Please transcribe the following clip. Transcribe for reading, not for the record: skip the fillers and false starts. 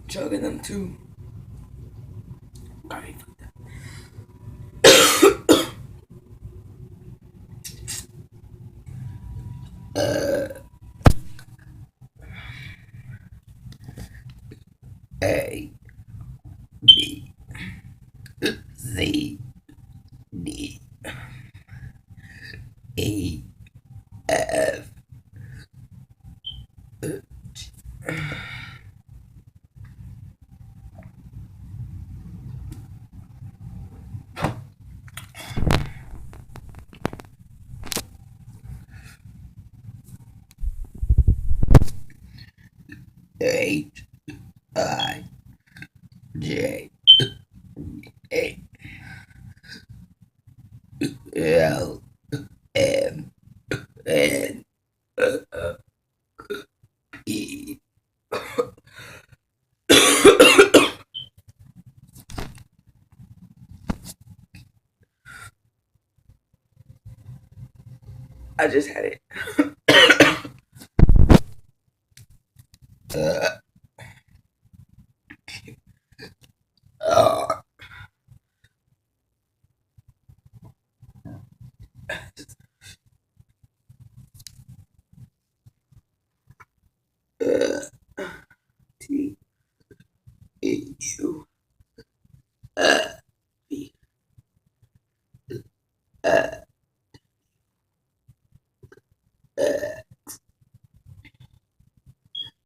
Chugging them too. Alright, fuck that. A B Z D E F. H I J A L M N E. I just had it. Uh, uh, T E U.